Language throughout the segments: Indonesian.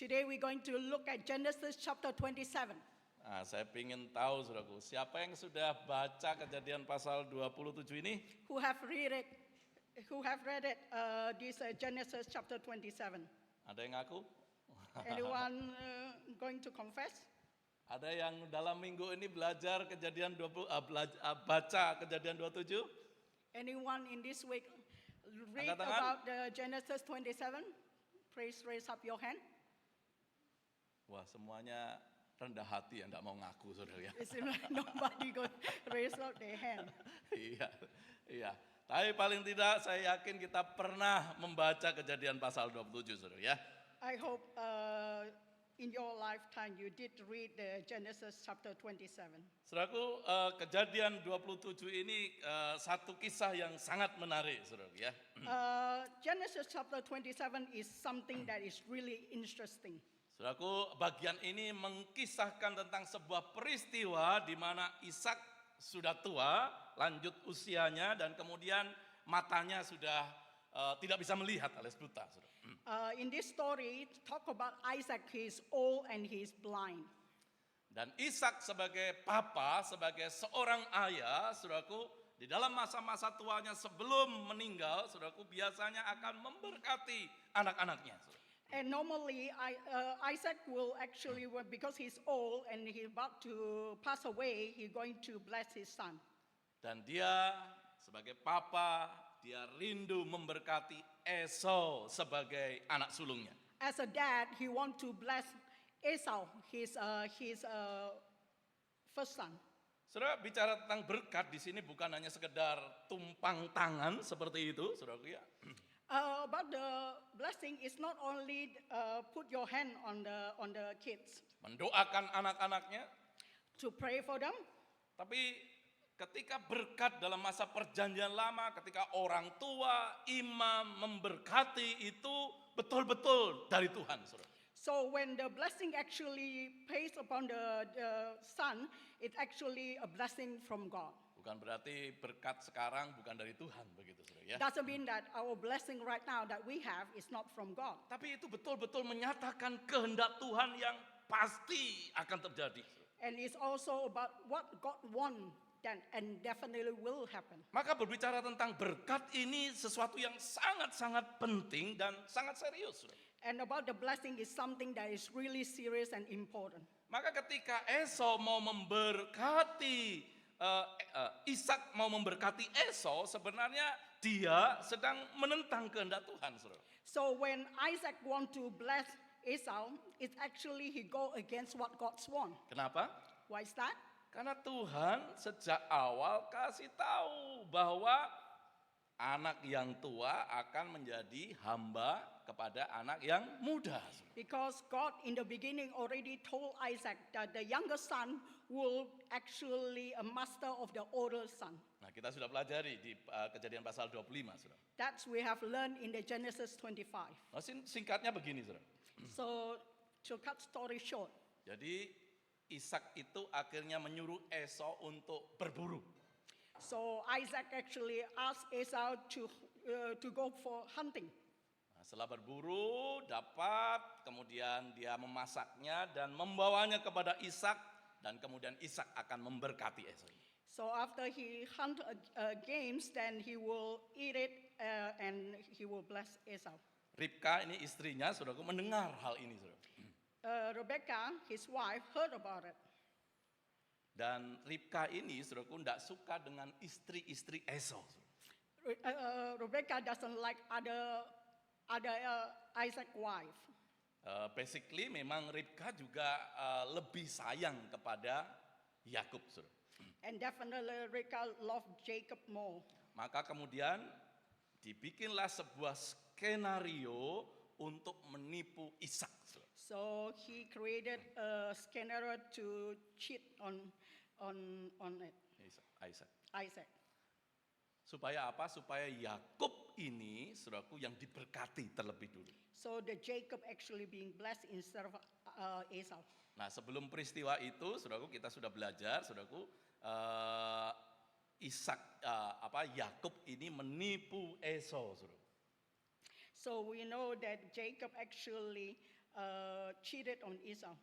Today we're going to look at Genesis chapter 27. Nah, saya ingin tahu, saudaraku, siapa yang sudah baca Kejadian pasal 27 ini? Who have read it? This Genesis chapter 27. Ada yang ngaku? Anyone going to confess? Ada yang dalam minggu ini belajar baca Kejadian 27? Anyone in this week read Angkat tangan. about the Genesis 27? Please raise up your hand. Wah, semuanya rendah hati ya, enggak mau ngaku, saudara ya. It seems like nobody going raise up their hand. Iya. Tapi paling tidak saya yakin kita pernah membaca Kejadian pasal 27, saudara ya. I hope in your lifetime you did read the Genesis chapter 27. Saudaraku, Kejadian 27 ini satu kisah yang sangat menarik, saudara ya. Genesis chapter 27 is something that is really interesting. Saudaraku, bagian ini mengkisahkan tentang sebuah peristiwa di mana Ishak sudah tua, lanjut usianya, dan kemudian matanya sudah tidak bisa melihat alias buta. In this story, talk about Isaac, he's old and he's blind. Dan Ishak sebagai papa, sebagai seorang ayah, saudaraku, di dalam masa-masa tuanya sebelum meninggal, saudaraku, biasanya akan memberkati anak-anaknya. And normally, Isaac will actually, because he's old and he's about to pass away, he's going to bless his son. Dan dia sebagai papa, dia rindu memberkati Esau sebagai anak sulungnya. As a dad, he want to bless Esau, his first son. Saudara, bicara tentang berkat di sini bukan hanya sekedar tumpang tangan seperti itu, saudaraku ya. About the blessing is not only put your hand on the kids Mendoakan anak-anaknya, to pray for them, tapi ketika berkat dalam masa perjanjian lama, ketika orang tua, imam memberkati itu betul-betul dari Tuhan, saudara. so when the blessing actually pays upon the son, it's actually a blessing from God. Bukan berarti berkat sekarang bukan dari Tuhan, begitu saudara ya. Doesn't mean that our blessing right now that we have is not from God. Tapi itu betul-betul menyatakan kehendak Tuhan yang pasti akan terjadi. And it's also about what God wants and definitely will happen. Maka berbicara tentang berkat ini sesuatu yang sangat-sangat penting dan sangat serius, saudara. And about the blessing is something that is really serious and important. Maka ketika Esau mau memberkati Ishak mau memberkati Esau, sebenarnya dia sedang menentang kehendak Tuhan, saudara. So when Isaac want to bless Esau, it's actually he go against what God's want. Kenapa? Why is that? Karena Tuhan sejak awal kasih tahu bahwa anak yang tua akan menjadi hamba kepada anak yang muda. Because God in the beginning already told Isaac that the younger son will actually a master of the older son. Nah, kita sudah pelajari di Kejadian pasal 25, saudara. That's we have learned in the Genesis 25. Nah, singkatnya begini, saudara. So to cut story short, Jadi Ishak itu akhirnya menyuruh Esau untuk berburu. so Isaac actually asked Esau to go for hunting. Nah, setelah berburu, dapat, kemudian dia memasaknya dan membawanya kepada Ishak, dan kemudian Ishak akan memberkati Esau. So after he hunt games, then he will eat it and he will bless Esau. Ribka ini istrinya, saudaraku, mendengar hal ini, saudara. Rebecca, his wife, heard about it. Dan Ribka ini, saudaraku, tidak suka dengan istri-istri Esau. Rebecca doesn't like other Isaac wife. Basically memang Ribka juga lebih sayang kepada Yakub, saudara. And definitely Rebecca loved Jacob more. Maka kemudian dibikinlah sebuah skenario untuk menipu Ishak, saudara. So he created a scenario to cheat on it, Isaac. Supaya apa? Supaya Yakub ini, saudaraku, yang diberkati terlebih dulu. So the Jacob actually being blessed instead of Esau. Nah, sebelum peristiwa itu, saudaraku, kita sudah belajar, saudaraku, Yakub ini menipu Esau, saudara. So we know that Jacob actually cheated on Esau.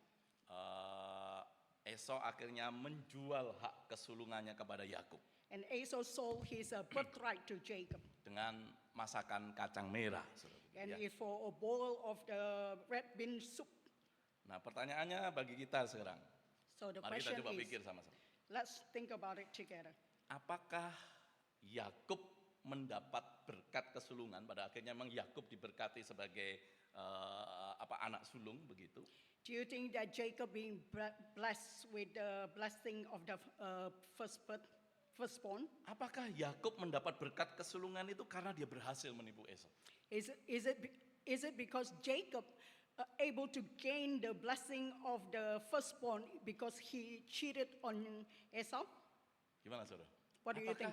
Esau akhirnya menjual hak kesulungannya kepada Yakub And Esau sold his birthright to Jacob. dengan masakan kacang merah. Saudara, And ya. it's for a bowl of the red bean soup. Nah, pertanyaannya bagi kita sekarang, So the mari kita question coba is, pikir sama-sama. let's think about it together. Apakah Yakub mendapat berkat kesulungan? Pada akhirnya memang Yakub diberkati sebagai anak sulung begitu. Do you think that Jacob being blessed with the blessing of the firstborn? Apakah Yakub mendapat berkat kesulungan itu karena dia berhasil menipu Esau? Is it because Jacob able to gain the blessing of the firstborn because he cheated on Esau? Gimana saudara? What do you think?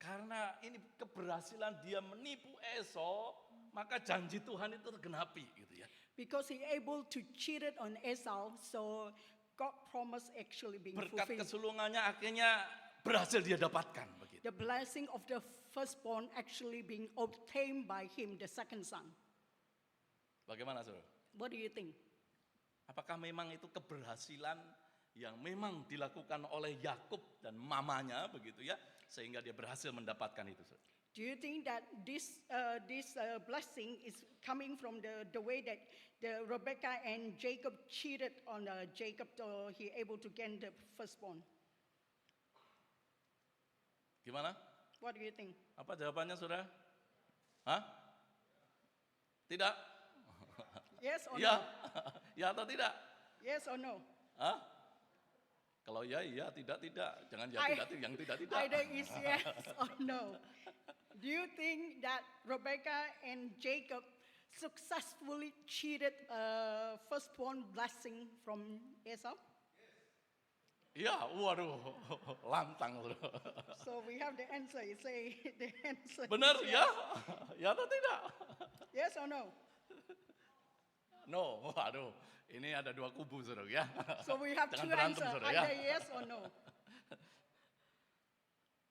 Karena ini keberhasilan dia menipu Esau, maka janji Tuhan itu tergenapi gitu ya. Because he able to cheat it on Esau, so God promise actually being Berkat fulfilled. kesulungannya akhirnya berhasil dia dapatkan begitu. The blessing of the firstborn actually being obtained by him, the second son. Bagaimana saudara? What do you think? Apakah memang itu keberhasilan yang memang dilakukan oleh Yakub dan mamanya begitu ya, sehingga dia berhasil mendapatkan itu saudara? Do you think that this blessing is coming from the way that the Rebecca and Jacob cheated on Jacob, so he able to gain the firstborn? Gimana? What do you think? Apa jawabannya saudara? Hah? Tidak? Yes or Ya, no? ya atau tidak? Yes or no? Hah? Kalau ya, iya, tidak. Jangan ya I- tidak, yang tidak. Either is yes or no. Do you think that Rebecca and Jacob successfully cheated firstborn blessing from Esau? Iya, waduh, lantang. Saudara. So we have the answer. You say the answer. Benar is ya? Ya atau tidak? Yes or no? No, waduh, ini ada dua kubu saudara ya. So we have Jangan two berantem answers. saudara ya. Either yes or no.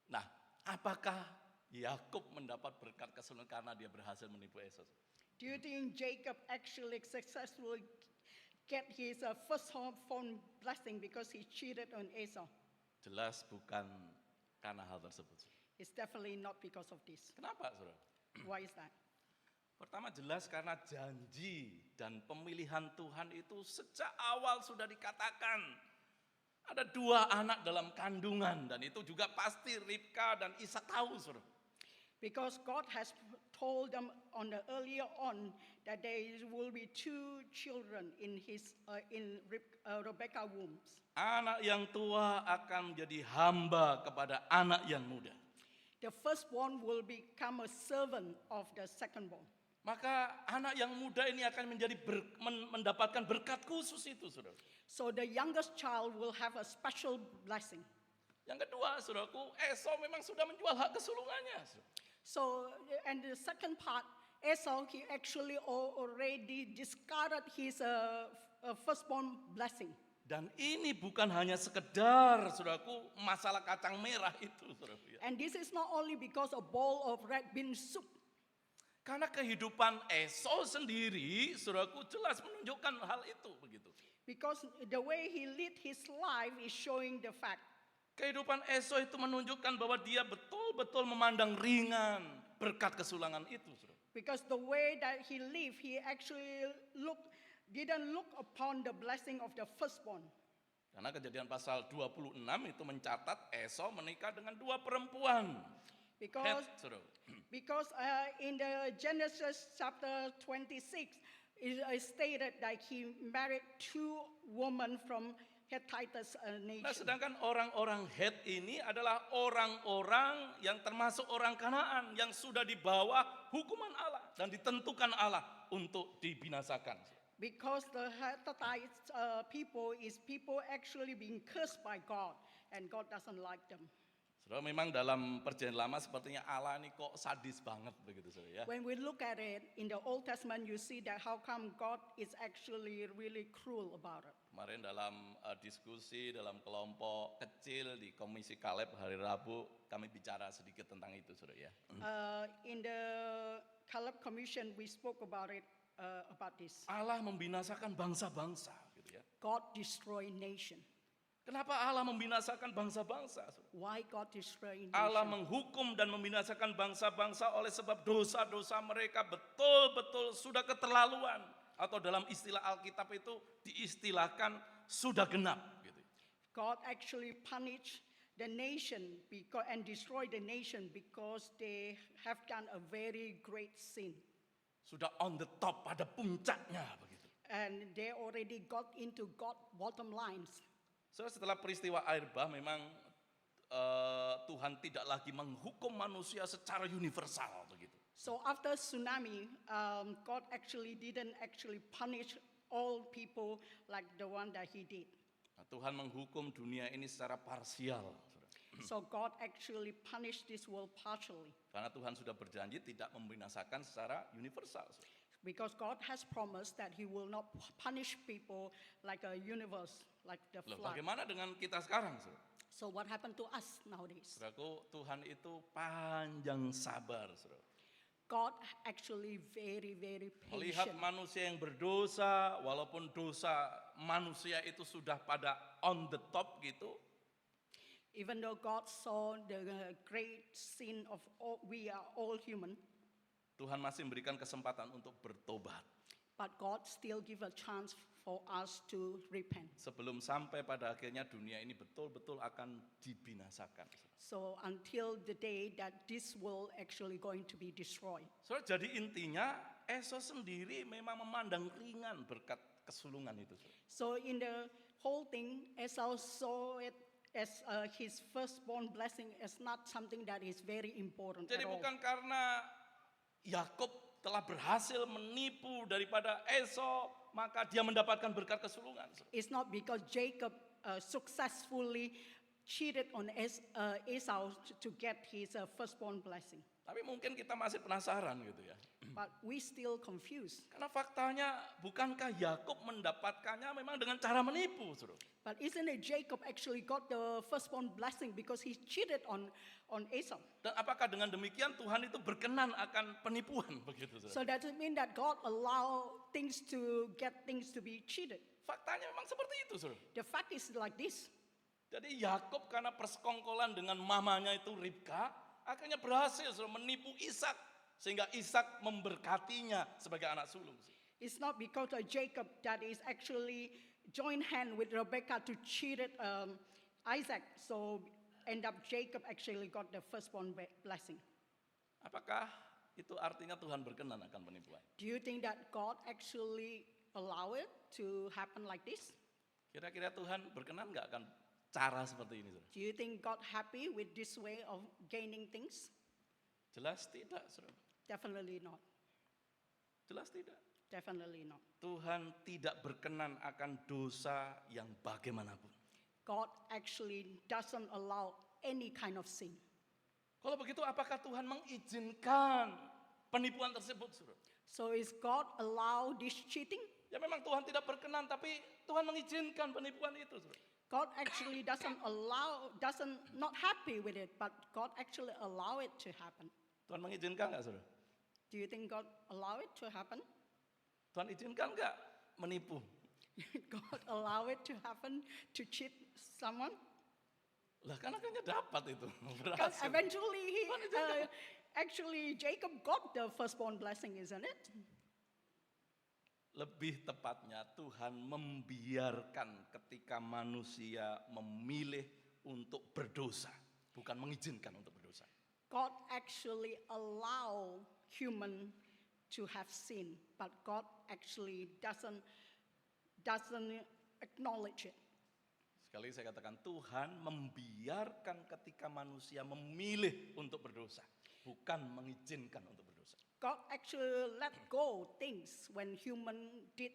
Nah, apakah Yakub mendapat berkat kesulungan karena dia berhasil menipu Esau? Do you think Jacob actually successfully get his firstborn blessing because he cheated on Esau? Jelas bukan karena hal tersebut. It's definitely not because of this. Kenapa saudara? Why is that? Pertama jelas karena janji dan pemilihan Tuhan itu sejak awal sudah dikatakan. Ada 2 anak dalam kandungan dan itu juga pasti Ribka dan Ishak tahu saudara. Because God has told them on the earlier on that there will be 2 children in Rebecca's wombs. Anak yang tua akan menjadi hamba kepada anak yang muda. The firstborn will become a servant of the secondborn. Maka anak yang muda ini akan menjadi mendapatkan berkat khusus itu, saudara. So the youngest child will have a special blessing. Yang kedua, saudaraku, Esau memang sudah menjual hak kesulungannya. So, and the second part, Esau, he actually already discarded his firstborn blessing. Dan ini bukan hanya sekedar, saudaraku, masalah kacang merah itu, saudaraku. And this is not only because a bowl of red bean soup. Karena kehidupan Esau sendiri, saudaraku, jelas menunjukkan hal itu, begitu. Because the way he lived his life is showing the fact. Kehidupan Esau itu menunjukkan bahwa dia betul-betul memandang ringan berkat kesulangan itu, saudara. Because the way that he lived, he actually didn't look upon the blessing of the firstborn. Karena Kejadian pasal 26 itu mencatat Esau menikah dengan 2 perempuan. Because, saudara. because in the Genesis chapter 26, it is stated that he married 2 women from Hittite Nah, nation. sedangkan orang-orang Het ini adalah orang-orang yang termasuk orang Kanaan yang sudah di bawah hukuman Allah dan ditentukan Allah untuk dibinasakan. Because the Hittite people is people actually being cursed by God, and God doesn't like them. Saudara, memang dalam Perjanjian Lama sepertinya Allah ini kok sadis banget begitu, saudara ya. When we look at it in the Old Testament, you see that how come God is actually really cruel about it. Kemarin dalam diskusi dalam kelompok kecil di Komisi Kaleb hari Rabu kami bicara sedikit tentang itu, saudara ya. In the Caleb Commission, we spoke about it about this. Allah membinasakan bangsa-bangsa, gitu ya. God destroy nation. Kenapa Allah membinasakan bangsa-bangsa? Why God destroy nation? Allah menghukum dan membinasakan bangsa-bangsa oleh sebab dosa-dosa mereka betul-betul sudah keterlaluan. Atau dalam istilah Alkitab itu diistilahkan sudah genap. Gitu. God actually punish the nation and destroy the nation because they have done a very great sin. Sudah on the top, pada puncaknya. Begitu. And they already got into God bottom lines. So, setelah peristiwa air bah memang Tuhan tidak lagi menghukum manusia secara universal. Begitu. So after tsunami, God actually didn't actually punish all people like the one that he did. Nah, Tuhan menghukum dunia ini secara parsial. So God actually punished this world partially. Karena Tuhan sudah berjanji tidak membinasakan secara universal. Because God has promised that he will not punish people like a universe, like the Loh, flood. bagaimana dengan kita sekarang? So what happened to us nowadays? Saudaraku, Tuhan itu panjang sabar. Saudara. God actually very, very Melihat patient. manusia yang berdosa, walaupun dosa manusia itu sudah pada on the top gitu, Even though God saw the great sin of all, we are all human, Tuhan masih memberikan kesempatan untuk bertobat. but God still give a chance for us to repent. Sebelum sampai pada akhirnya dunia ini betul-betul akan dibinasakan. So until the day that this world actually going to be destroyed. So, jadi intinya Esau sendiri memang memandang ringan berkat kesulungan itu. So in the whole thing, Esau saw it as his firstborn blessing as not something that is very important Jadi at all. bukan karena Yakub telah berhasil menipu daripada Esau, maka dia mendapatkan berkat kesulungan. It's not because Jacob successfully cheated on Esau to get his firstborn blessing. Tapi mungkin kita masih penasaran gitu ya. But we still confused. Karena faktanya bukankah Yakub mendapatkannya memang dengan cara menipu, Saudara? But isn't it Jacob actually got the firstborn blessing because he cheated on Esau? Dan apakah dengan demikian Tuhan itu berkenan akan penipuan begitu, Saudara? So does it mean that God allow things to be cheated? Faktanya memang seperti itu, Saudara. The fact is like this. Jadi Yakub karena persekongkolan dengan mamanya itu Ribka, akhirnya berhasil Saudara, menipu Ishak sehingga Ishak memberkatinya sebagai anak sulung. It's not because of Jacob that is actually joined hand with Rebekah to cheat Isaac. So end up Jacob actually got the firstborn blessing. Apakah itu artinya Tuhan berkenan akan penipuan? Do you think that God actually allow it to happen like this? Kira-kira Tuhan berkenan nggak akan cara seperti ini, Saudara? Do you think God happy with this way of gaining things? Jelas tidak, Saudara. Definitely not. Jelas tidak. Definitely not. Tuhan tidak berkenan akan dosa yang bagaimanapun. God actually doesn't allow any kind of sin. Kalau begitu apakah Tuhan mengizinkan penipuan tersebut, Saudara? So is God allow this cheating? Ya memang Tuhan tidak berkenan, tapi Tuhan mengizinkan penipuan itu, Saudara. God actually doesn't not happy with it, but God actually allow it to happen. Tuhan mengizinkan nggak, Saudara? Do you think God allow it to happen? Tuhan izinkan nggak menipu? God allow it to happen to cheat someone? Lah kan akhirnya dapat itu. Because Berhasil. eventually Tuhan izinkan. actually Jacob got the firstborn blessing, isn't it? Lebih tepatnya Tuhan membiarkan ketika manusia memilih untuk berdosa. Bukan mengizinkan untuk berdosa. God actually allow human to have sin, but God actually doesn't acknowledge it. Sekali lagi saya katakan Tuhan membiarkan ketika manusia memilih untuk berdosa. Bukan mengizinkan untuk berdosa. God actually let go things when human did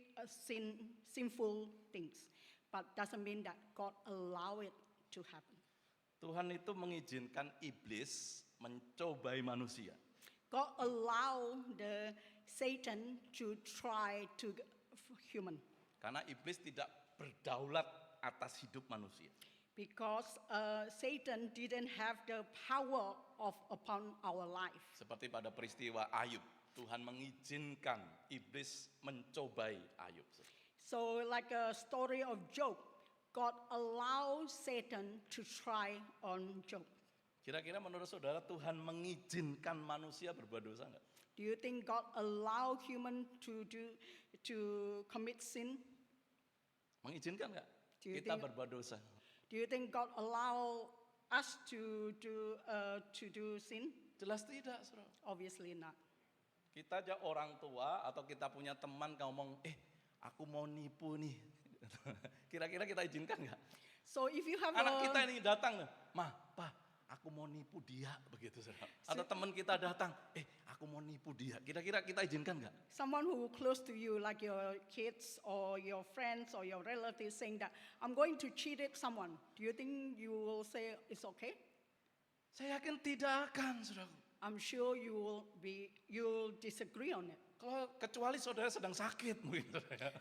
sinful things, but doesn't mean that God allow it to happen. Tuhan itu mengizinkan iblis mencobai manusia. God allow the Satan to try to human Karena iblis tidak berdaulat atas hidup manusia. because Satan didn't have the power upon our life. Seperti pada peristiwa Ayub. Tuhan mengizinkan iblis mencobai Ayub. So like a story of Job, God allows Satan to try on Job. Kira-kira menurut saudara Tuhan mengizinkan manusia berbuat dosa enggak? Do you think God allow human to commit sin? Mengizinkan enggak Do you kita think- berbuat dosa? Do you think God allow us to do sin? Jelas tidak, saudara. Obviously not. Kita aja orang tua atau kita punya teman ngomong, aku mau nipu nih. Kira-kira kita izinkan nggak? So if you have Anak kita ini datang, Ma, Pa, aku mau nipu dia, begitu saudara. Atau teman kita datang, aku mau nipu dia. Kira-kira kita izinkan nggak? someone who close to you, like your kids or your friends or your relatives, saying that I'm going to cheat someone, do you think you will say it's okay? Saya yakin tidak akan, saudara. I'm sure you'll disagree on it. Kalau kecuali saudara sedang sakit, mungkin. Saudara.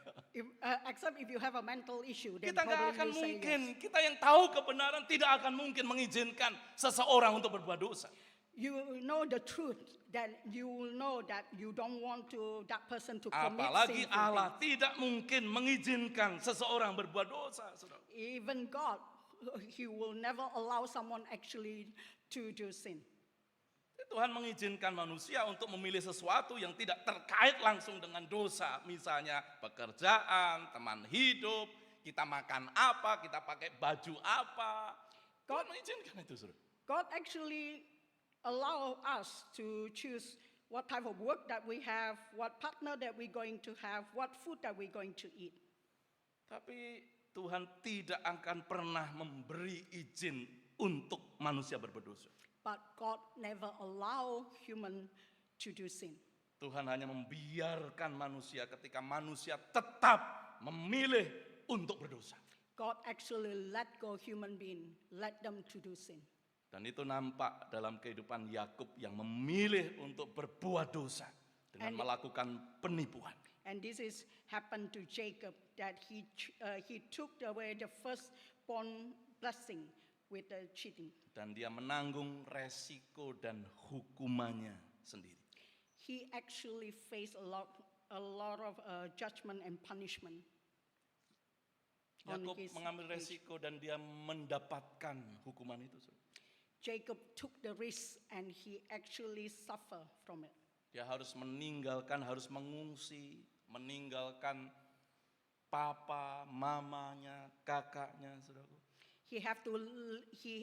Except if you have a mental issue, then Kita nggak probably akan you say mungkin, yes. kita yang tahu kebenaran tidak akan mungkin mengizinkan seseorang untuk berbuat dosa. You know the truth, that you will know that you don't want that person to commit Apalagi sinful Allah things. tidak mungkin mengizinkan seseorang berbuat dosa, saudara. Even God, He will never allow someone actually to do sin. Tuhan mengizinkan manusia untuk memilih sesuatu yang tidak terkait langsung dengan dosa. Misalnya pekerjaan, teman hidup, kita makan apa, kita pakai baju apa. Tuhan mengizinkan itu, saudara. God actually allow us to choose what type of work that we have, what partner that we're going to have, what food that we're going to eat. Tapi Tuhan tidak akan pernah memberi izin untuk manusia berbuat dosa. But God never allow human to do sin. Tuhan hanya membiarkan manusia ketika manusia tetap memilih untuk berdosa. God actually let go human being, let them to do sin. Dan itu nampak dalam kehidupan Yakub yang memilih untuk berbuat dosa dengan And- melakukan penipuan. And this is happened to Jacob, that he took away the firstborn blessing with the cheating. Dan dia menanggung resiko dan hukumannya sendiri. He actually faced a lot of judgment and punishment. on Yakub his mengambil age. resiko dan dia mendapatkan hukuman itu. Jacob took the risk and he actually suffered from it. Dia harus meninggalkan, harus mengungsi, meninggalkan papa, mamanya, kakaknya, saudaraku. He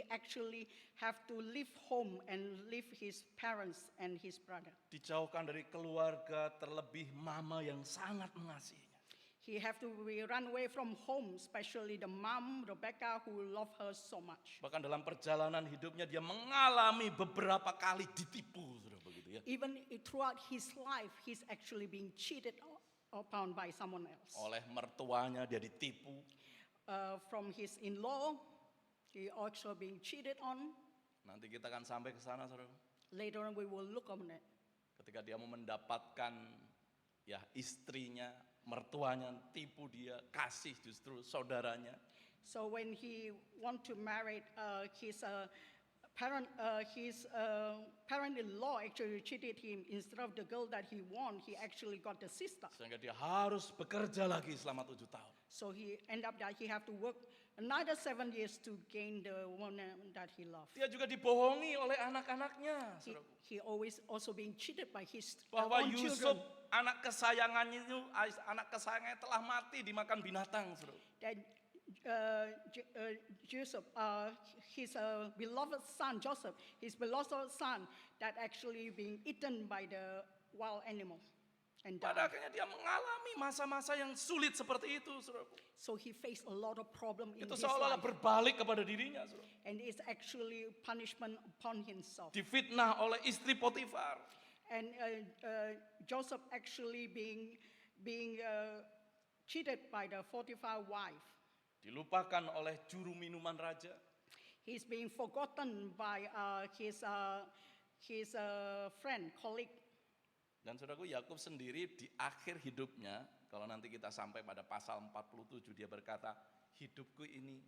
actually have to leave home and leave his parents and his brother. Dijauhkan dari keluarga, terlebih mama yang sangat mengasihinya. He have to run away from home, especially the mom, Rebecca, who loved her so much. Bahkan dalam perjalanan hidupnya dia mengalami beberapa kali ditipu, saudara, begitu ya. Even throughout his life, he's actually being cheated upon by someone else. Oleh mertuanya dia ditipu, From his in-law, he also being cheated on. nanti kita akan sampai ke sana, saudara. Later on, we will look on it. Ketika dia mau mendapatkan ya istrinya, mertuanya tipu dia, kasih justru saudaranya. So when he want to marry his parent-in-law actually cheated him. Instead of the girl that he want, he actually got the sister. Sehingga dia harus bekerja lagi selama 7 tahun. So he end up that he have to work another 7 years to gain the woman that he loved. Dia juga dibohongi oleh anak-anaknya, He, saudaraku. he always also being cheated by his Bahwa own Yusuf, children. anak kesayangannya telah mati dimakan binatang, saudara. That Joseph, his beloved son Joseph, his beloved son, that actually being eaten by the wild animal and Pada died. akhirnya dia mengalami masa-masa yang sulit seperti itu, saudaraku. So he faced a lot of problem in Itu his seolah-olah life, berbalik kepada dirinya, saudara. and it's actually punishment upon himself. Difitnah oleh istri Potifar. And Joseph actually being cheated by the Potiphar wife. Dilupakan oleh juru minuman raja. He's being forgotten by his friend, colleague. Dan saudaraku, Yakub sendiri di akhir hidupnya, kalau nanti kita sampai pada pasal 47, dia berkata, hidupku ini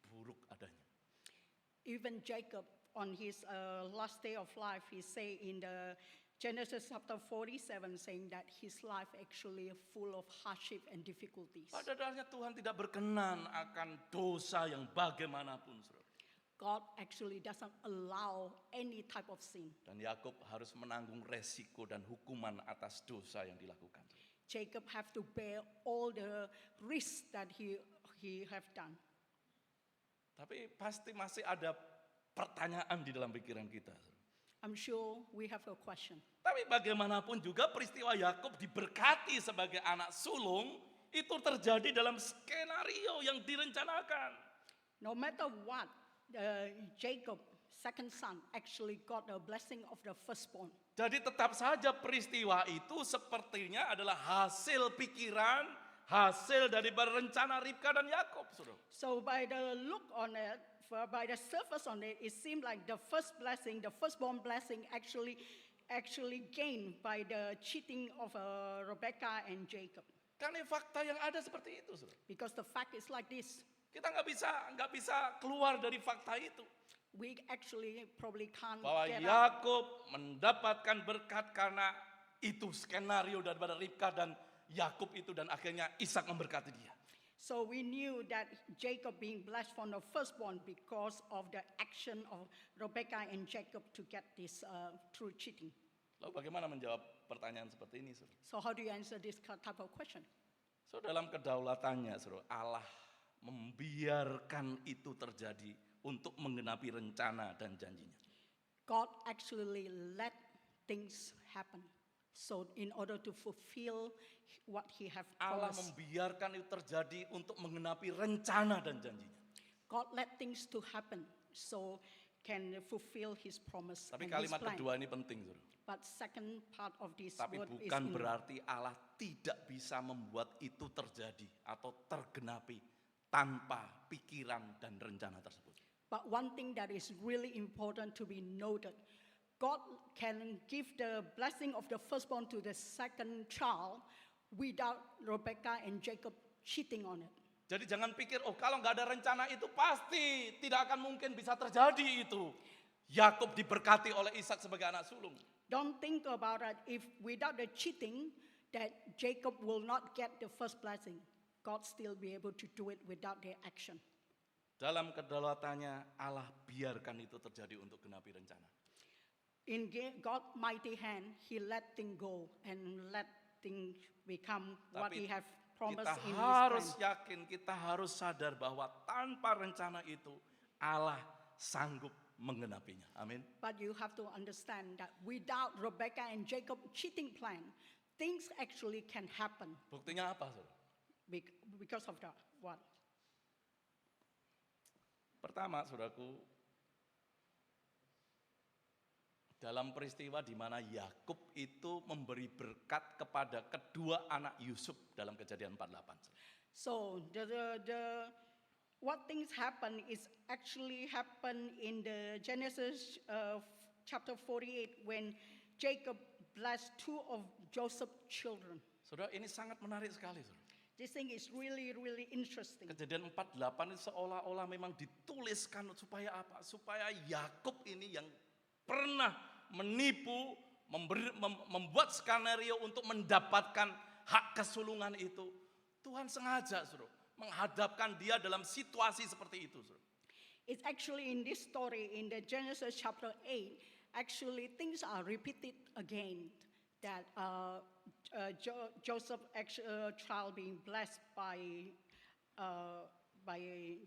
buruk adanya. Even Jacob, on his last day of life, he say in the Genesis chapter 47 saying that his life actually full of hardship and difficulties. Pada dasarnya Tuhan tidak berkenan akan dosa yang bagaimanapun, saudara. God actually doesn't allow any type of sin. Dan Yakub harus menanggung resiko dan hukuman atas dosa yang dilakukan. Jacob have to bear all the risks that he have done. Tapi pasti masih ada pertanyaan di dalam pikiran kita. I'm sure we have a question. Tapi bagaimanapun juga peristiwa Yakub diberkati sebagai anak sulung itu terjadi dalam skenario yang direncanakan. No matter what, Jacob, second son, actually got a blessing of the firstborn. Jadi tetap saja peristiwa itu sepertinya adalah hasil pikiran, hasil daripada rencana Ribka dan Yakub, saudara. So by the look on it, by the surface on it, it seemed like the first blessing, the firstborn blessing actually gained by the cheating of Rebecca and Jacob. Karena fakta yang ada seperti itu, saudara. Because the fact is like this. Kita nggak bisa keluar dari fakta itu. We actually probably can't Bahwa get out. Yakub mendapatkan berkat karena itu skenario daripada Ribka dan Yakub itu dan akhirnya Ishak memberkati dia. So we knew that Jacob being blessed from the firstborn because of the action of Rebecca and Jacob to get this through cheating. Lalu bagaimana menjawab pertanyaan seperti ini, saudara? So how do you answer this type of question? So dalam kedaulatannya, saudara, Allah membiarkan itu terjadi untuk menggenapi rencana dan janjinya. God actually let things happen. So in order to fulfill what he have Allah promised. membiarkan itu terjadi untuk menggenapi rencana dan janjinya. God let things to happen so can fulfill his promise Tapi and his kalimat plan. kedua ini penting, saudara. But second part of this Tapi word is bukan in, berarti Allah tidak bisa membuat itu terjadi atau tergenapi tanpa pikiran dan rencana tersebut. but one thing that is really important to be noted, God can give the blessing of the firstborn to the second child without Rebecca and Jacob cheating on it. Jadi jangan pikir, oh kalau nggak ada rencana itu pasti tidak akan mungkin bisa terjadi itu. Yakub diberkati oleh Ishak sebagai anak sulung. Don't think about it. If without the cheating, that Jacob will not get the first blessing. God still be able to do it without their action. Dalam kedaulatannya Allah biarkan itu terjadi untuk genapi rencana. In God's mighty hand, He let things go and let things become what Tapi He have promised kita in harus His plan. yakin, kita harus sadar bahwa tanpa rencana itu Allah sanggup menggenapinya. Amin. But you have to understand that without Rebecca and Jacob cheating plan, things actually can happen Buktinya apa, saudara? because of that. What? Pertama, saudaraku, dalam peristiwa di mana Yakub itu memberi berkat kepada kedua anak Yusuf dalam Kejadian 48. So what things happen is actually happen in the Genesis chapter 48 when Jacob blessed two of Joseph's children. Saudara, ini sangat menarik sekali, saudara. This thing is really, really interesting. Kejadian 48 itu seolah-olah memang dituliskan supaya apa? Supaya Yakub ini yang pernah menipu, membuat skenario untuk mendapatkan hak kesulungan itu. Tuhan sengaja, saudara, menghadapkan dia dalam situasi seperti itu, saudara. It's actually in this story, in the Genesis chapter 8, actually things are repeated again. That Joseph child being blessed by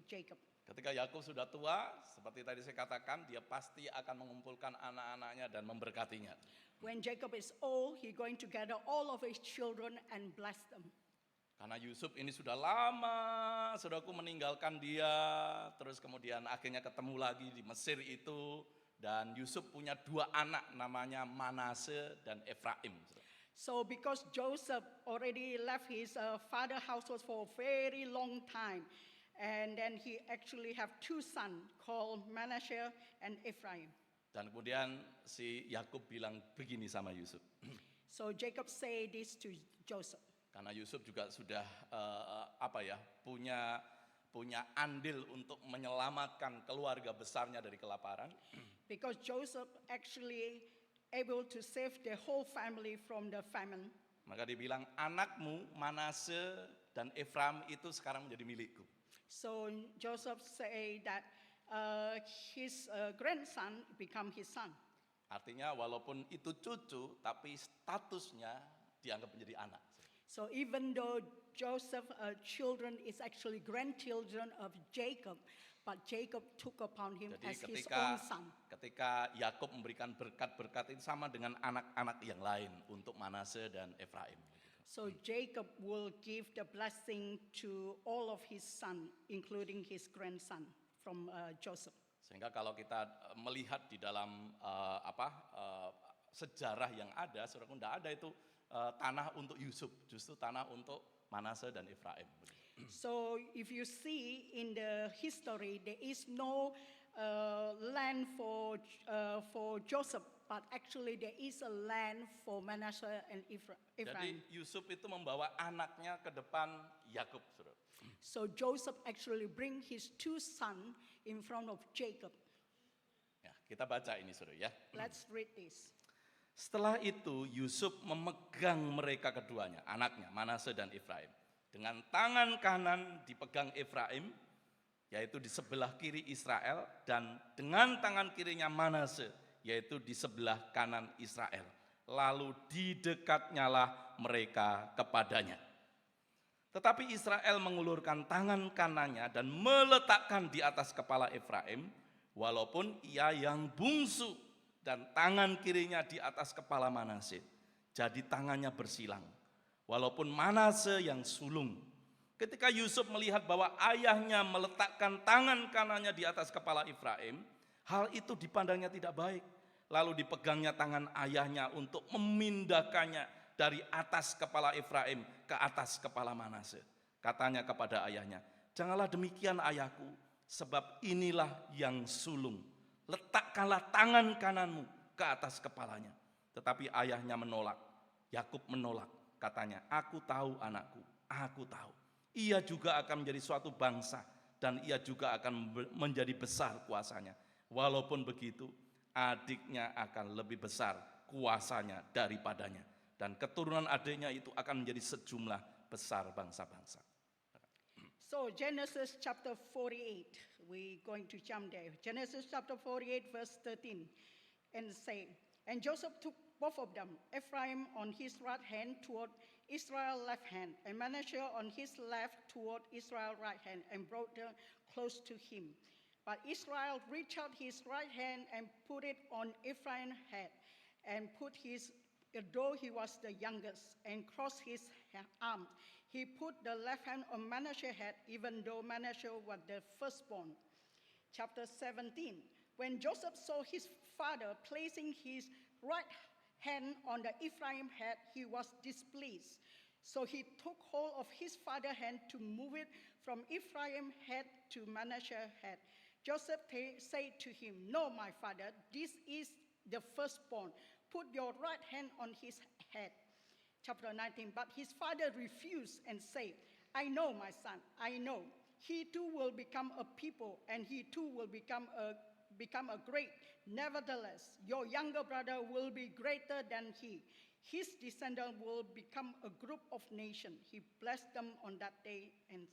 Jacob. Ketika Yakub sudah tua, seperti tadi saya katakan, dia pasti akan mengumpulkan anak-anaknya dan memberkatinya. When Jacob is old, he's going to gather all of his children and bless them. Karena Yusuf ini sudah lama, saudaraku, meninggalkan dia, terus kemudian akhirnya ketemu lagi di Mesir itu, dan Yusuf punya dua anak namanya Manase dan Efraim. So because Joseph already left his father household for a very long time, and then he actually have two sons called Manasseh and Ephraim. Dan kemudian si Yakub bilang begini sama Yusuf. So Jacob say this to Joseph. Karena Yusuf juga sudah punya andil untuk menyelamatkan keluarga besarnya dari kelaparan. Because Joseph actually able to save the whole family from the famine. Maka dibilang, anakmu Manase dan Efraim itu sekarang menjadi milikku. So Joseph say that his grandson become his son. Artinya walaupun itu cucu, tapi statusnya dianggap menjadi anak. So even though Joseph's children is actually grandchildren of Jacob, but Jacob took upon him Jadi as his own son. ketika Yakub memberikan berkat-berkat itu sama dengan anak-anak yang lain untuk Manase dan Efraim. So Jacob will give the blessing to all of his son, including his grandson from Joseph. Sehingga kalau kita melihat di dalam sejarah yang ada, saudaraku, tidak ada itu tanah untuk Yusuf, justru tanah untuk Manase dan Efraim. So if you see in the history, there is no land for Joseph, but actually there is a land for Manasseh and Ephraim. Jadi Yusuf itu membawa anaknya ke depan Yakub, saudara. So Joseph actually bring his two sons in front of Jacob. Ya, kita baca ini, saudara, ya. Let's read this. Setelah itu Yusuf memegang mereka keduanya, anaknya Manase dan Efraim. Dengan tangan kanan dipegang Efraim, yaitu di sebelah kiri Israel, dan dengan tangan kirinya Manase, yaitu di sebelah kanan Israel. Lalu didekatnyalah mereka kepadanya. Tetapi Israel mengulurkan tangan kanannya dan meletakkan di atas kepala Efraim, walaupun ia yang bungsu, dan tangan kirinya di atas kepala Manase. Jadi tangannya bersilang. Walaupun Manase yang sulung. Ketika Yusuf melihat bahwa ayahnya meletakkan tangan kanannya di atas kepala Efraim, hal itu dipandangnya tidak baik. Lalu dipegangnya tangan ayahnya untuk memindahkannya dari atas kepala Efraim ke atas kepala Manase. Katanya kepada ayahnya, "Janganlah demikian ayahku, sebab inilah yang sulung. Letakkanlah tangan kananmu ke atas kepalanya." Tetapi ayahnya menolak. Yakub menolak. Katanya, "Aku tahu anakku, aku tahu. Ia juga akan menjadi suatu bangsa dan ia juga akan menjadi besar kuasanya. Walaupun begitu, adiknya akan lebih besar kuasanya daripadanya. Dan keturunan adiknya itu akan menjadi sejumlah besar bangsa-bangsa." So Genesis chapter 48, we're going to jump there. Genesis chapter 48 verse 13, and say, "And Joseph took both of them, Ephraim on his right hand toward Israel left hand, and Manasseh on his left toward Israel right hand, and brought them close to him. But Israel reached out his right hand and put it on Ephraim's head, and put his, though he was the youngest, and crossed his arm. He put the left hand on Manasseh's head, even though Manasseh was the firstborn." Chapter 17, when Joseph saw his father placing his right hand on the Ephraim head, he was displeased. So he took hold of his father's hand to move it from Ephraim head to Manasseh head. Joseph said to him, "No, my father, this is the firstborn. Put your right hand on his head." Chapter 19, but his father refused and said, "I know, my son, I know. He too will become a people, and he too will become a great. Nevertheless, your younger brother will be greater than he. His descendant will become a group of nations." He blessed them on that day. And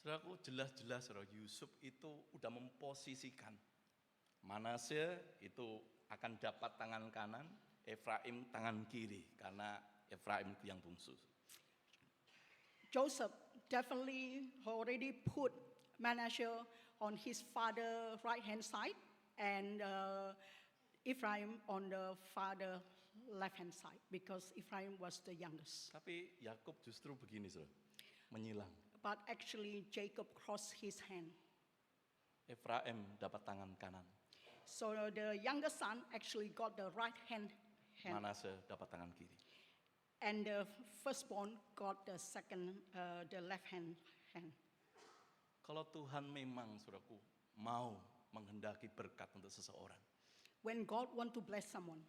Saudaraku, jelas-jelas saudara, Yusuf itu udah memposisikan Manase itu akan dapat tangan kanan, Efraim tangan kiri, karena Efraim itu yang bungsu. Joseph definitely already put Manasseh on his father's right hand side, and Ephraim on the father's left hand side, because Ephraim was the youngest. Tapi Yakub justru begini, saudara, menyilang. But actually Jacob crossed his hand. Efraim dapat tangan kanan, So the younger son actually got the right hand, Manase dapat tangan kiri. and the firstborn got the left hand. Kalau Tuhan memang, saudaraku, mau menghendaki berkat untuk seseorang, When God want to bless someone,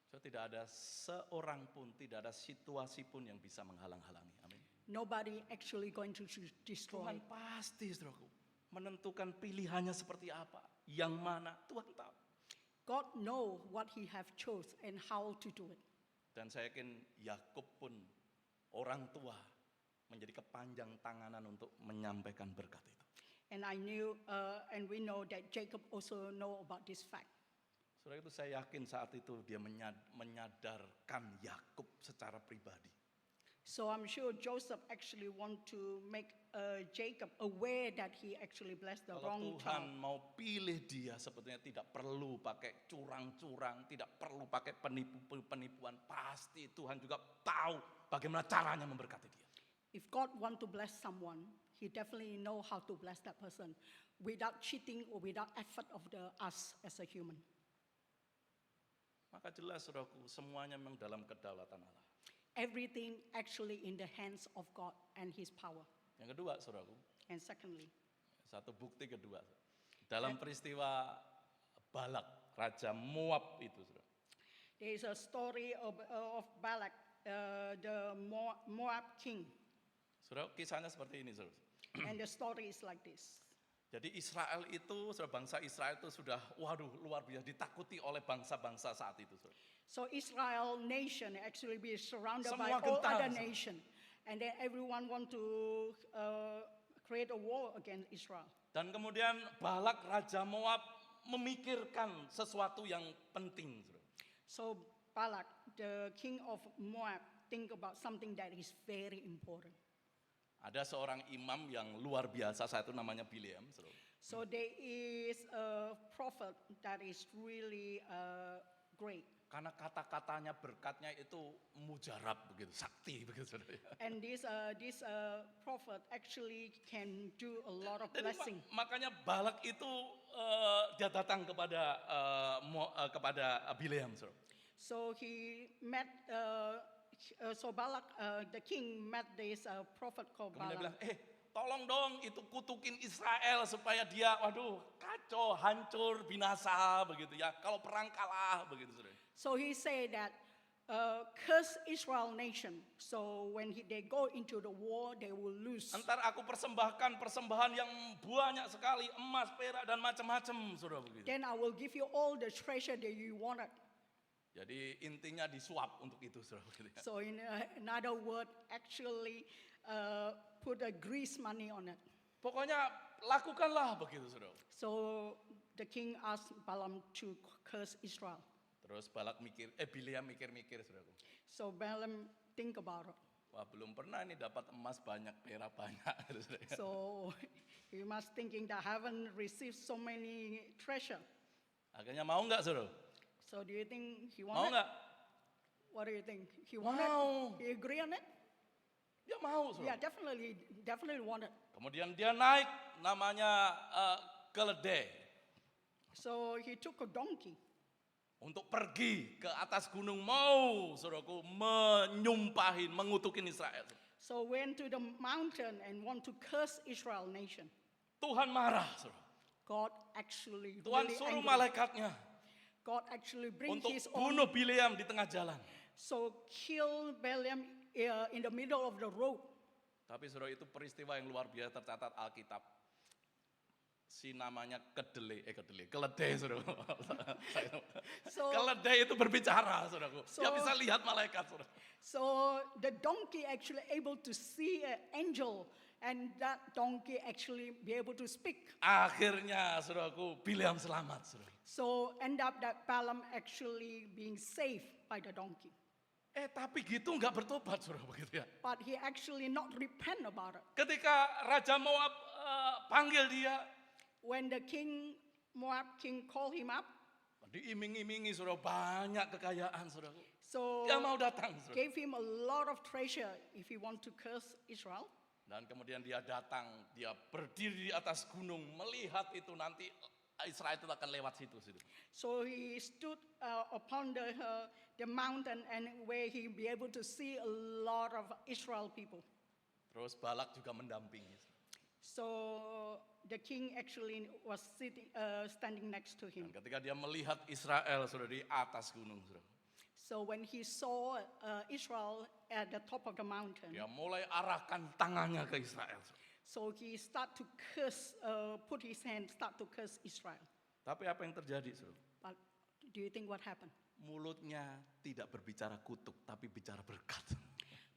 so tidak ada seorang pun, tidak ada situasi pun yang bisa menghalang-halangi. Amin. nobody actually going to destroy. Tuhan pasti, saudaraku, menentukan pilihannya seperti apa, yang mana Tuhan tahu. God know what he have chose and how to do it. Dan saya yakin Yakub pun orang tua menjadi kepanjang tanganan untuk menyampaikan berkat itu. And we know that Jacob also know about this fact. Saudara itu saya yakin saat itu dia menyadarkan Yakub secara pribadi. So I'm sure Joseph actually want to make Jacob aware that he actually blessed the Kalau wrong Tuhan child. mau pilih dia sebetulnya tidak perlu pakai curang-curang, tidak perlu pakai penipuan. Pasti Tuhan juga tahu bagaimana caranya memberkati dia. If God want to bless someone, he definitely know how to bless that person without cheating or without effort of us as a human. Maka jelas saudaraku, semuanya memang dalam kedaulatan Allah. Everything actually in the hands of God and his power. Yang kedua saudaraku, And secondly, satu bukti kedua. Dalam peristiwa Balak, Raja Moab itu saudara. there is a story of Balak, the Moab king. Saudara, kisahnya seperti ini saudara. And the story is like this. Jadi Israel itu, saudara, bangsa Israel itu sudah, luar biasa ditakuti oleh bangsa-bangsa saat itu saudara. So Israel nation actually be surrounded by Semua all gentar, other saudara. nation. And then everyone want to create a war against Israel. Dan kemudian Balak Raja Moab memikirkan sesuatu yang penting saudara. So Balak, the king of Moab, think about something that is very important. Ada seorang imam yang luar biasa, saat itu namanya Bileam saudara. So there is a prophet that is really great. Karena kata-katanya, berkatnya itu mujarab begitu, sakti begitu saudara. And this prophet actually can do a lot of Jadi blessing. makanya Balak itu dia datang kepada Bileam saudara. So he met, so Balak, the king met this prophet called Kemudian dia bilang, Balak. tolong dong itu kutukin Israel supaya dia, kacau, hancur, binasa begitu ya. Kalau perang kalah begitu saudara. So he said that curse Israel nation. So when they go into the war, they will lose. Ntar aku persembahkan persembahan yang banyak sekali, emas, perak dan macam-macam saudara begitu. Then I will give you all the treasure that you wanted. Jadi intinya disuap untuk itu saudara begitu ya. So in another word, actually put a grease money on it. Pokoknya lakukanlah begitu saudara. So the king asked Balaam to curse Israel. Terus Bileam mikir-mikir saudaraku. So Balaam think about it. Wah belum pernah nih dapat emas banyak, perak banyak. Saudara. So he must thinking that I haven't received so many treasure. Akhirnya mau nggak saudara? So do you think he Mau wanted? nggak? What do you think? He wanted? Mau. He agree on it? Dia mau saudara. Yeah, definitely wanted. Kemudian dia naik namanya keledai. So he took a donkey. Untuk pergi ke atas gunung mau saudaraku menyumpahin, mengutukin Israel. So went to the mountain and want to curse Israel nation. Tuhan marah saudara. God actually Tuhan really suruh angry. malaikatnya God actually bring untuk his own. bunuh Bileam di tengah jalan. So kill Balaam in the middle of the road. Tapi saudara itu peristiwa yang luar biasa tercatat Alkitab. Si namanya keledai saudara. So- Keledai itu berbicara saudaraku. Dia So- bisa lihat malaikat saudara. So the donkey actually able to see an angel, and that donkey actually be able to speak. Akhirnya saudaraku Bileam selamat saudara. So end up that Balaam actually being saved by the donkey. Tapi gitu nggak bertobat saudara begitu ya. But he actually not repent about it. Ketika Raja Moab panggil dia, When the Moab king called him up, diiming-imingi saudara banyak kekayaan saudaraku. so Dia mau datang saudara. gave him a lot of treasure if he want to curse Israel. Dan kemudian dia datang, dia berdiri di atas gunung melihat itu nanti Israel itu akan lewat situ. So he stood upon the mountain and where he be able to see a lot of Israel people. Terus Balak juga mendampingi. So the king actually was standing next to him. Dan ketika dia melihat Israel sudah di atas gunung, saudara, So when he saw Israel at the top of the mountain, dia mulai arahkan tangannya ke Israel. Saudara. so he start to curse, put his hand, start to curse Israel. Tapi apa yang terjadi, saudara? But do you think what happened? Mulutnya tidak berbicara kutuk, tapi bicara berkat.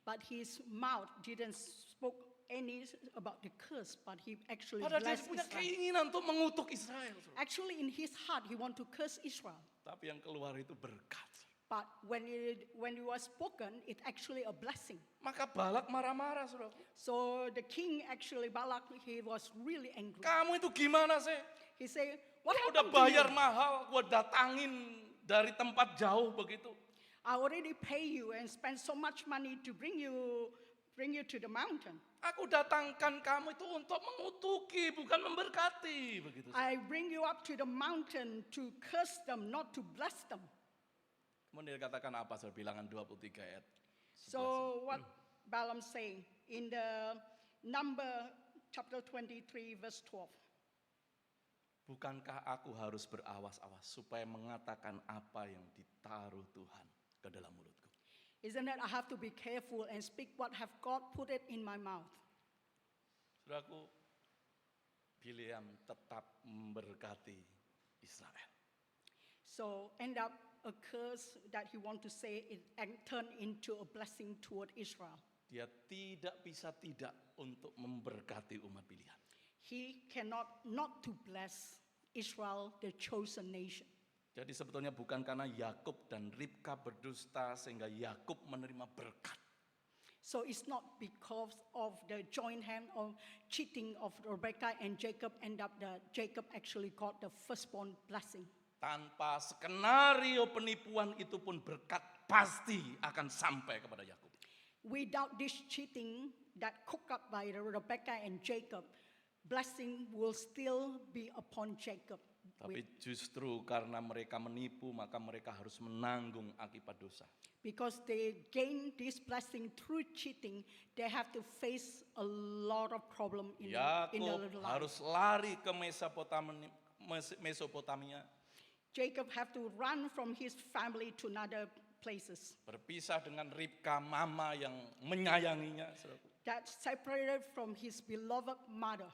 But his mouth didn't spoke any about the curse, but he actually Padahal dia blessed punya Israel. keinginan untuk mengutuk Israel. Saudara. Actually, in his heart, he want to curse Israel. Tapi yang keluar itu berkat. But when it was spoken, it actually a blessing. Maka Balak marah-marah, saudara. So the king actually, Balak, he was really angry. Kamu itu gimana sih? He said, what Gua udah happened to bayar you? mahal, gua datangin dari tempat jauh begitu. I already pay you and spend so much money to bring you to the mountain. Aku datangkan kamu itu untuk mengutuki, bukan memberkati, begitu. I bring you up to the mountain to curse them, not to bless them. Kemudian dikatakan apa? Saudara, Bilangan 23 ayat 11. So what Balaam saying in the Number chapter 23 verse 12. Bukankah aku harus berawas-awas supaya mengatakan apa yang ditaruh Tuhan ke dalam mulutku? Isn't it I have to be careful and speak what have God put it in my mouth? Saudaraku, Bileam tetap memberkati Israel. So end up a curse that he want to say it and turn into a blessing toward Israel. Dia tidak bisa tidak untuk memberkati umat pilihan. He cannot not to bless Israel, the chosen nation. Jadi sebetulnya bukan karena Yakub dan Ribka berdusta sehingga Yakub menerima berkat. So it's not because of the joint hand or cheating of Rebekah and Jacob end up that Jacob actually got the firstborn blessing. Tanpa skenario penipuan itu pun berkat pasti akan sampai kepada Yakub. Without this cheating that cooked up by Rebekah and Jacob, blessing will still be upon Jacob. Tapi justru karena mereka menipu, maka mereka harus menanggung akibat dosa. Because they gain this blessing through cheating, they have to face a lot of problem in their Yakub life. harus lari ke Mesopotamia, Jacob have to run from his family to another places. berpisah dengan Ribka, mama yang menyayanginya. That separated from his beloved mother.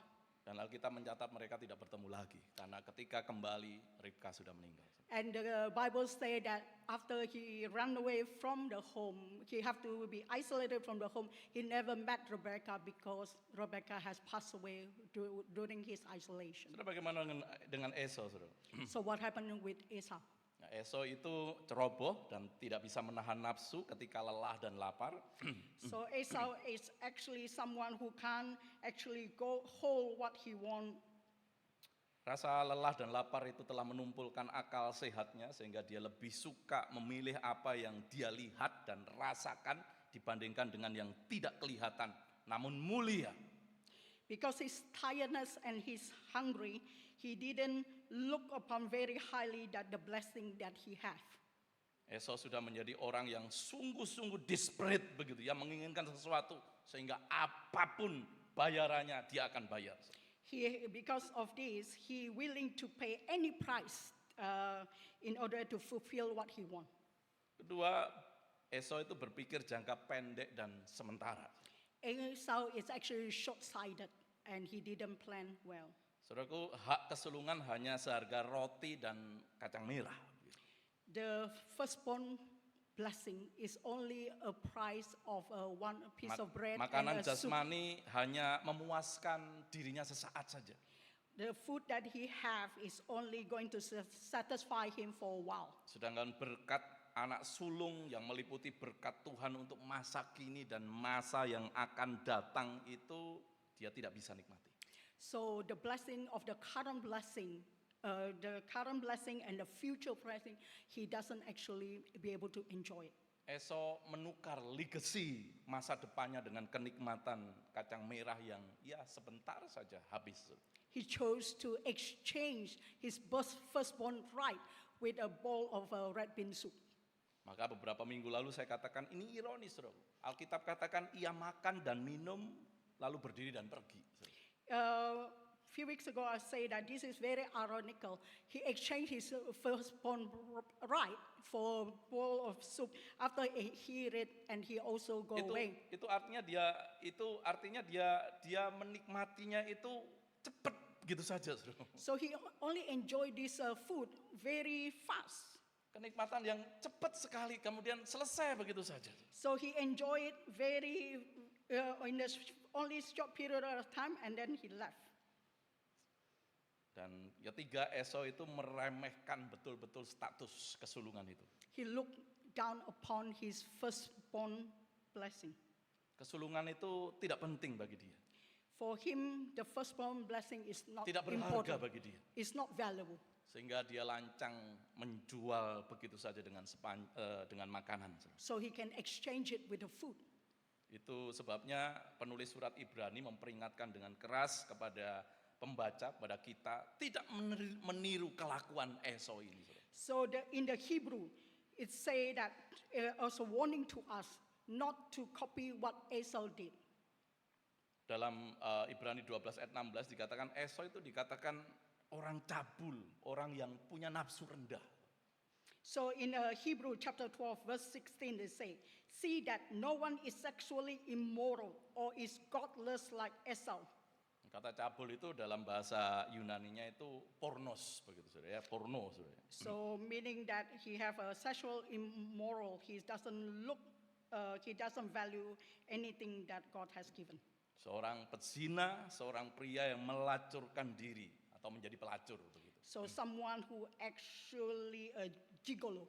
Dan Alkitab mencatat mereka tidak bertemu lagi. Karena ketika kembali, Ribka sudah meninggal. And the Bible say that after he ran away from the home, he have to be isolated from the home. He never met Rebekah because Rebekah has passed away during his isolation. Saudara, bagaimana dengan Esau, saudara? So what happened with Esau? Nah, Esau itu ceroboh dan tidak bisa menahan nafsu ketika lelah dan lapar. So Esau is actually someone who can actually go hold what he want. Rasa lelah dan lapar itu telah menumpulkan akal sehatnya sehingga dia lebih suka memilih apa yang dia lihat dan rasakan dibandingkan dengan yang tidak kelihatan namun mulia. Because his tiredness and his hungry, he didn't look upon very highly that the blessing that he have. Esau sudah menjadi orang yang sungguh-sungguh desperate begitu, yang menginginkan sesuatu sehingga apapun bayarannya dia akan bayar. Because of this, he willing to pay any price in order to fulfill what he want. Kedua, Esau itu berpikir jangka pendek dan sementara. Esau is actually short-sighted and he didn't plan well. Saudaraku, hak kesulungan hanya seharga roti dan kacang merah. The firstborn blessing is only a price of one piece of bread Makanan and a soup. jasmani hanya memuaskan dirinya sesaat saja. The food that he have is only going to satisfy him for a while. Sedangkan berkat anak sulung yang meliputi berkat Tuhan untuk masa kini dan masa yang akan datang itu dia tidak bisa nikmati. So the blessing of the current blessing and the future blessing, he doesn't actually be able to enjoy it. Esau menukar legacy masa depannya dengan kenikmatan kacang merah yang ya sebentar saja habis. He chose to exchange his firstborn right with a bowl of red bean soup. Maka beberapa minggu lalu saya katakan ini ironis, bro. Alkitab katakan ia makan dan minum lalu berdiri dan pergi. Few weeks ago, I say that this is very ironical. He exchanged his firstborn right for a bowl of soup. After he eat it, and he also go away. Itu artinya dia menikmatinya itu cepat gitu saja. So he only enjoyed this food very fast. Kenikmatan yang cepat sekali kemudian selesai begitu saja. So he enjoyed very in a only short period of time, and then he left. Dan ketiga, Esau itu meremehkan betul-betul status kesulungan itu. He looked down upon his firstborn blessing. Kesulungan itu tidak penting bagi dia. For him, the firstborn blessing is not Tidak berharga important. bagi dia. It's not valuable. Sehingga dia lancang menjual begitu saja dengan makanan. So he can exchange it with the food. Itu sebabnya penulis surat Ibrani memperingatkan dengan keras kepada pembaca, pada kita, tidak meniru kelakuan Esau ini. So in the Hebrew, it say that also warning to us not to copy what Esau did. Dalam Ibrani 12 ayat 16 dikatakan Esau itu dikatakan orang cabul, orang yang punya nafsu rendah. So in Hebrew chapter 12 verse 16 they say, see that no one is sexually immoral or is godless like Esau. Kata cabul itu dalam bahasa Yunaninya itu pornos begitu saudara ya, porno saudara. So meaning that he have a sexual immoral, he doesn't value anything that God has given. Seorang pezina, seorang pria yang melacurkan diri atau menjadi pelacur begitu. So someone who actually a gigolo.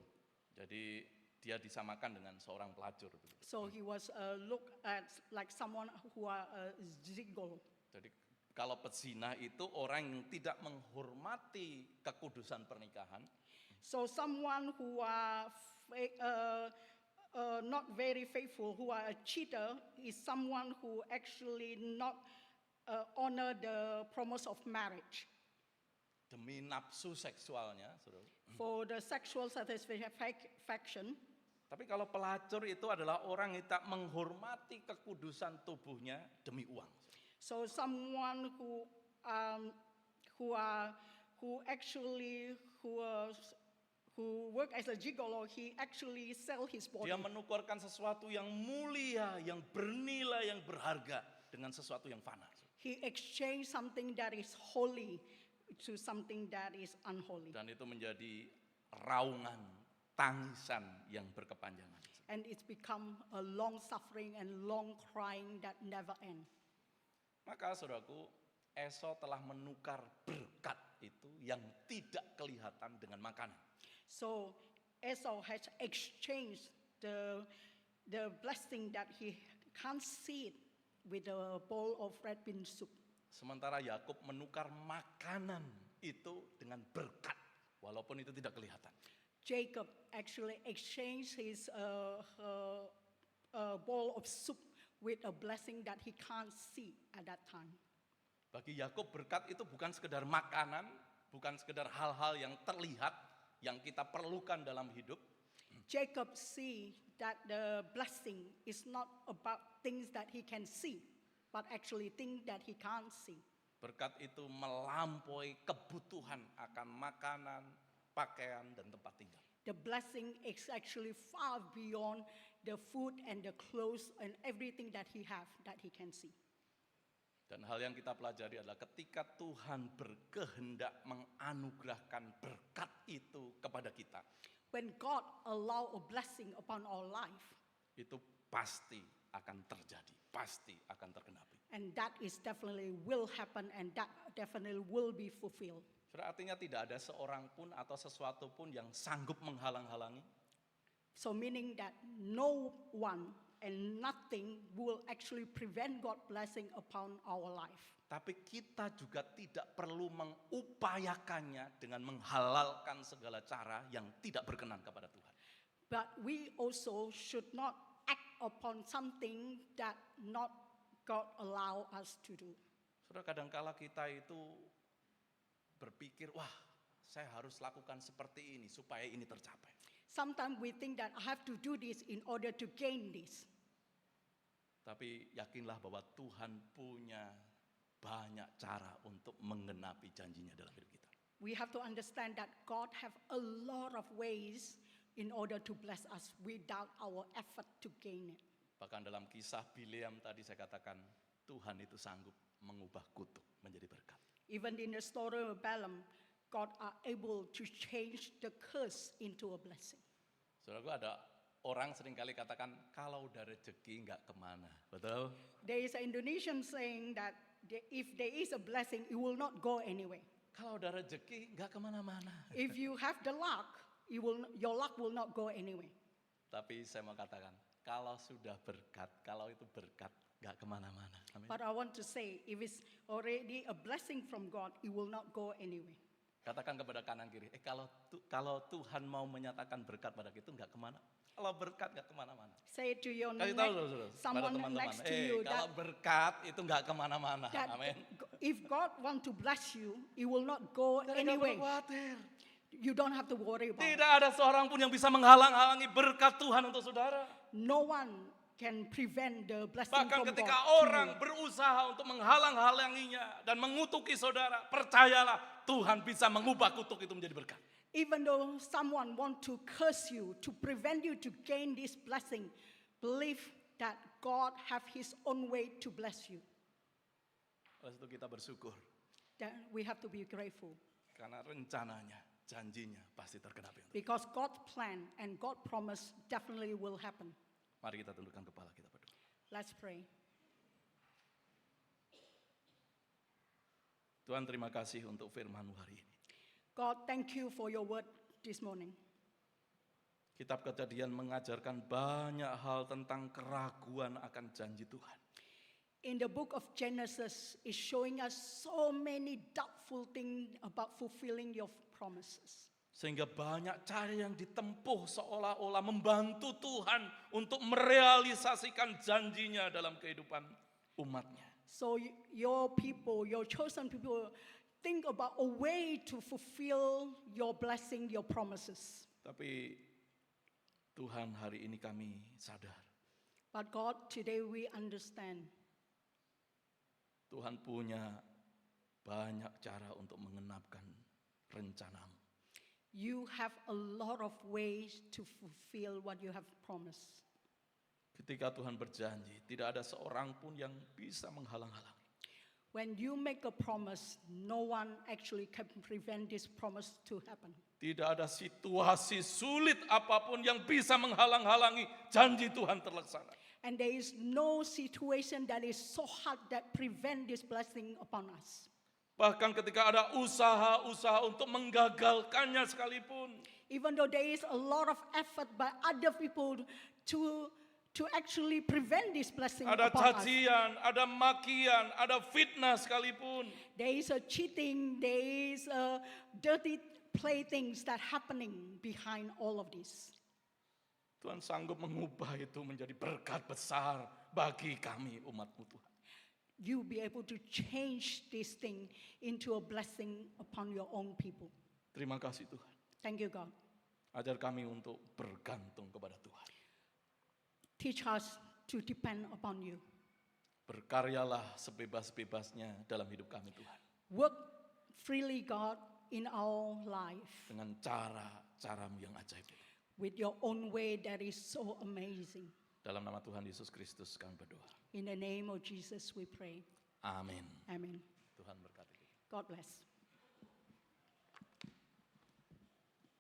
Jadi dia disamakan dengan seorang pelacur begitu. So he was looked at like someone who are a gigolo. Jadi kalau pezina itu orang yang tidak menghormati kekudusan pernikahan. So someone who are not very faithful, who are a cheater, is someone who actually not honor the promise of marriage. Demi nafsu seksualnya, saudara. For the sexual satisfaction. Tapi kalau pelacur itu adalah orang yang tak menghormati kekudusan tubuhnya demi uang. So someone who work as a gigolo, he actually sell his body. Dia menukarkan sesuatu yang mulia, yang bernilai, yang berharga dengan sesuatu yang fana. He exchange something that is holy to something that is unholy. Dan itu menjadi raungan, tangisan yang berkepanjangan. And it's become a long suffering and long crying that never end. Maka saudaraku, Esau telah menukar berkat itu yang tidak kelihatan dengan makanan. So Esau has exchanged the blessing that he can't see it with a bowl of red bean soup. Sementara Yakub menukar makanan itu dengan berkat, walaupun itu tidak kelihatan. Jacob actually exchanged his bowl of soup with a blessing that he can't see at that time. Bagi Yakub berkat itu bukan sekedar makanan, bukan sekedar hal-hal yang terlihat, yang kita perlukan dalam hidup. Jacob see that the blessing is not about things that he can see, but actually things that he can't see. Berkat itu melampaui kebutuhan akan makanan, pakaian, dan tempat tinggal. The blessing is actually far beyond the food and the clothes and everything that he have, that he can see. Dan hal yang kita pelajari adalah ketika Tuhan berkehendak menganugerahkan berkat itu kepada kita, When God allow a blessing upon our life, itu pasti akan terjadi, pasti akan tergenapi. and that is definitely will happen and that definitely will be fulfilled. Saudara, artinya tidak ada seorang pun atau sesuatu pun yang sanggup menghalang-halangi. So meaning that no one and nothing will actually prevent God blessing upon our life. Tapi kita juga tidak perlu mengupayakannya dengan menghalalkan segala cara yang tidak berkenan kepada Tuhan. But we also should not act upon something that not God allow us to do. Saudara, kadangkala kita itu berpikir, wah, saya harus lakukan seperti ini supaya ini tercapai. Sometimes we think that I have to do this in order to gain this. Tapi yakinlah bahwa Tuhan punya banyak cara untuk menggenapi janjinya dalam hidup kita. We have to understand that God have a lot of ways in order to bless us without our effort to gain it. Bahkan dalam kisah Bileam tadi saya katakan, Tuhan itu sanggup mengubah kutuk menjadi berkat. Even in the story of Balaam, God are able to change the curse into a blessing. Saudaraku, ada orang seringkali katakan, kalau udah rezeki nggak kemana. Betul? There is an Indonesian saying that if there is a blessing, it will not go anywhere. Kalau udah rezeki nggak kemana-mana. If you have the luck, your luck will not go anywhere. Tapi saya mau katakan, kalau sudah berkat, kalau itu berkat, nggak kemana-mana. Amin. But I want to say, if it's already a blessing from God, it will not go anywhere. Katakan kepada kanan kiri, kalau Tuhan mau menyatakan berkat pada kita, nggak kemana. Kalau berkat nggak kemana-mana. Say it to your Kasih tahu saudara, pada someone teman-teman. next to you Kalau berkat itu nggak kemana-mana. that Amin. if God want to bless you, it will not go Nggak anywhere. perlu khawatir. You don't have to worry about it. Tidak ada seorang pun yang bisa menghalang-halangi berkat Tuhan untuk saudara. No one can prevent the blessing Bahkan from ketika God to orang you. berusaha untuk menghalang-halanginya dan mengutuki saudara, percayalah Tuhan bisa mengubah kutuk itu menjadi berkat. Even though someone want to curse you, to prevent you to gain this blessing, believe that God have his own way to bless you. Oleh itu kita bersyukur That we have to be grateful. karena rencananya, janjinya pasti tergenapi. Because God's plan and God's promise definitely will happen. Mari kita tundukkan kepala kita berdoa. Let's pray. Tuhan, terima kasih untuk firman-Mu hari ini. God, thank you for your word this morning. Kitab Kejadian mengajarkan banyak hal tentang keraguan akan janji Tuhan. In the book of Genesis, is showing us so many doubtful things about fulfilling your promises. Sehingga banyak cara yang ditempuh seolah-olah membantu Tuhan untuk merealisasikan janjinya dalam kehidupan umatnya. So your people, your chosen people, think about a way to fulfill your blessing, your promises. Tapi Tuhan, hari ini kami sadar But God, today we understand Tuhan punya banyak cara untuk mengenapkan rencana-Mu. you have a lot of ways to fulfill what you have promised. Ketika Tuhan berjanji, tidak ada seorang pun yang bisa menghalang-halangi. When you make a promise, no one actually can prevent this promise to happen. Tidak ada situasi sulit apapun yang bisa menghalang-halangi janji Tuhan terlaksana. And there is no situation that is so hard that prevent this blessing upon us. Bahkan ketika ada usaha-usaha untuk menggagalkannya sekalipun, Even though there is a lot of effort by other people to actually prevent this blessing ada upon us. cacian, ada makian, ada fitnah sekalipun, There is a cheating, there is a dirty play things that happening behind all of this. Tuhan sanggup mengubah itu menjadi berkat besar bagi kami umat-Mu Tuhan. You be able to change this thing into a blessing upon your own people. Terima kasih Tuhan. Thank you, God. Ajar kami untuk bergantung kepada Tuhan. Teach us to depend upon you. Berkaryalah sebebas-bebasnya dalam hidup kami Tuhan. Work freely, God, in our life Dengan cara-cara-Mu yang ajaib. with your own way that is so amazing. Dalam nama Tuhan Yesus Kristus kami berdoa. In the name of Jesus we pray. Amin. Amen. Tuhan berkati. God bless.